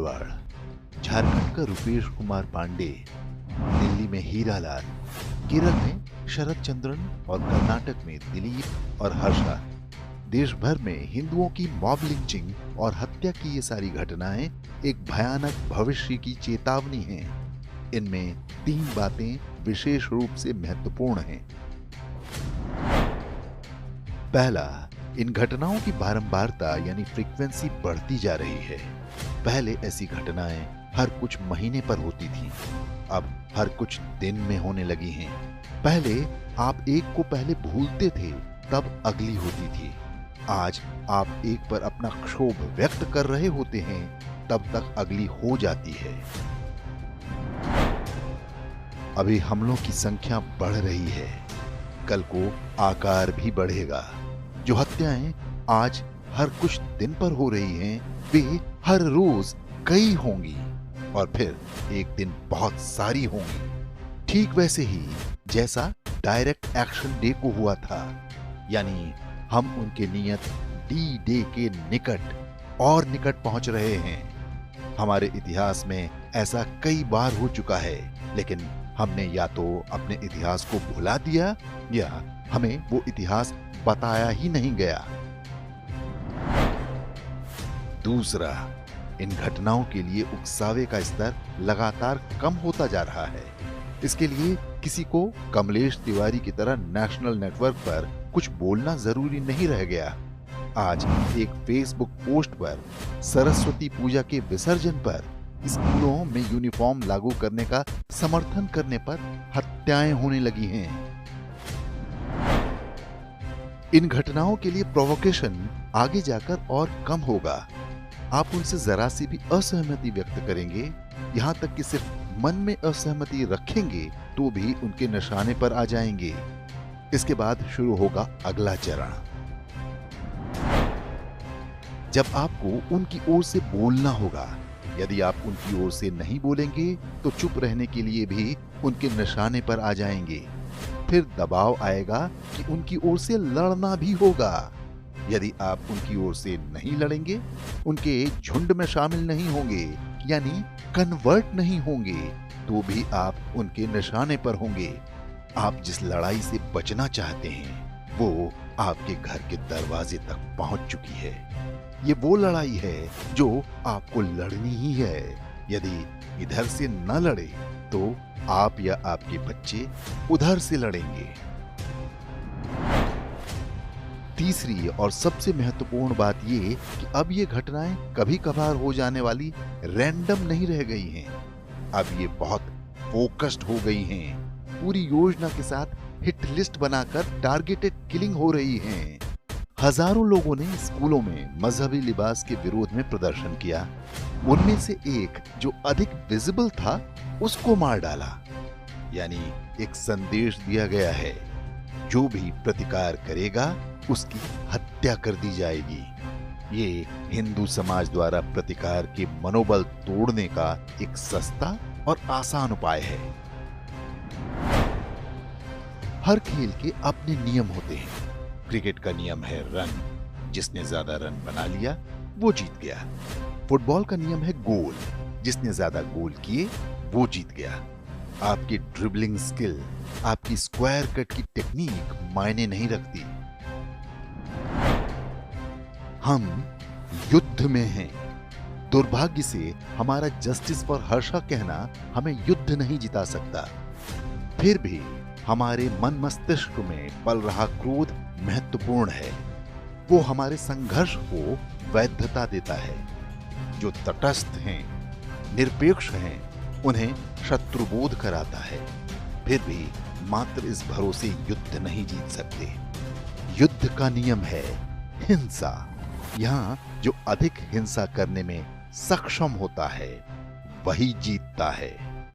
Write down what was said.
मारवाड़, झारखंड का रुपेश कुमार पांडे, दिल्ली में हीरालाल, केरल में शरद चंद्रन और कर्नाटक में दिलीप और हर्षा। देश भर में हिंदुओं की मॉब लिंचिंग और हत्या की ये सारी घटनाएं एक भयानक भविष्य की चेतावनी हैं। इनमें 3 बातें विशेष रूप से महत्वपूर्ण हैं। पहला, इन घटनाओं की बारंबारता यानी फ्रीक्वेंसी बढ़ती जा रही है। पहले ऐसी घटनाएं हर कुछ महीने पर होती थीं, अब हर कुछ दिन में होने लगी हैं। पहले आप एक को पहले भूलते थे, तब अगली होती थी। आज आप एक पर अपना क्षोभ व्यक्त कर रहे होते हैं, तब तक अगली हो जाती है। अभी हमलों की संख्या बढ़ रही है, कल को आकार भी बढ़ेगा। जो हत्याएं आज हर कुछ दिन पर हो रही हैं, वे हर रोज कई होंगी और फिर एक दिन बहुत सारी होंगी। ठीक वैसे ही जैसा डायरेक्ट एक्शन डे को हुआ था, यानी हम उनके नियत डी डे के निकट और निकट पहुंच रहे हैं। हमारे इतिहास में ऐसा कई बार हो चुका है, लेकिन हमने या तो अपने इतिहास को भुला दिया या हमें वो इतिहास बताया ही नहीं गया। दूसरा, इन घटनाओं के लिए उकसावे का स्तर लगातार कम होता जा रहा है। इसके लिए किसी को कमलेश तिवारी की तरह नेशनल नेटवर्क पर कुछ बोलना जरूरी नहीं रह गया। आज एक फेसबुक पोस्ट पर सरस्वती पूजा के विसर्जन पर स्कूलों में यूनिफॉर्म लागू करने का समर्थन करने पर हत्याएं होने लगी हैं। इन घटनाओं के लिए प्रोवोकेशन आगे जाकर और कम होगा। आप उनसे जरा सी भी असहमति व्यक्त करेंगे, यहां तक कि सिर्फ मन में असहमति रखेंगे, तो भी उनके निशाने पर आ जाएंगे। इसके बाद शुरू होगा अगला चरण। जब आपको उनकी ओर से बोलना होगा। यदि आप उनकी ओर से नहीं बोलेंगे, तो चुप रहने के लिए भी उनके निशाने पर आ जाएंगे। फिर दबाव आएगा कि उनकी ओर से लड़ना भी होगा। यदि आप उनकी ओर से नहीं लड़ेंगे, उनके झुंड में शामिल नहीं होंगे, यानी कन्वर्ट नहीं होंगे, तो भी आप उनके निशाने पर होंगे। आप जिस लड़ाई से बचना चाहते हैं, वो आपके घर के दरवाजे तक पहुंच चुकी है। ये वो लड़ाई है जो आपको लड़नी ही है। यदि इधर से न लड़े, तो आप या आपके बच्चे उधर से लड़ेंगे। तीसरी और सबसे महत्वपूर्ण बात ये कि अब ये घटनाएं कभी कभार हो जाने वाली रैंडम नहीं रह गई हैं। अब ये बहुत फोकस्ड हो गई हैं। पूरी योजना के साथ हिट लिस्ट बनाकर टारगेटेड किलिंग हो रही हैं। हजारों लोगों ने स्कूलों में मजहबी लिबास के विरोध में प्रदर्शन किया। उनमें से एक जो अधिक विजिबल था, उसको मार डाला। यानी एक संदेश दिया गया है, जो भी प्रतिकार करेगा उसकी हत्या कर दी जाएगी। ये हिंदू समाज द्वारा प्रतिकार के मनोबल तोड़ने का एक सस्ता और आसान उपाय है। हर खेल के अपने नियम होते हैं। क्रिकेट का नियम है रन, जिसने ज्यादा रन बना लिया वो जीत गया। फुटबॉल का नियम है गोल, जिसने ज्यादा गोल किए वो जीत गया। आपकी ड्रिबलिंग स्किल, आपकी स्क्वायर कट की टेक्निक मायने नहीं रखती। हम युद्ध में हैं। दुर्भाग्य से हमारा जस्टिस फॉर हर्षा कहना हमें युद्ध नहीं जिता सकता। फिर भी हमारे मन मस्तिष्क में पल रहा क्रोध महत्वपूर्ण है। वो हमारे संघर्ष को वैधता देता है। जो तटस्थ हैं, निरपेक्ष हैं, उन्हें शत्रुबोध कराता है। फिर भी मात्र इस भरोसे युद्ध नहीं जीत सकते। युद्ध का नियम है हिंसा। यहां जो अधिक हिंसा करने में सक्षम होता है, वही जीतता है।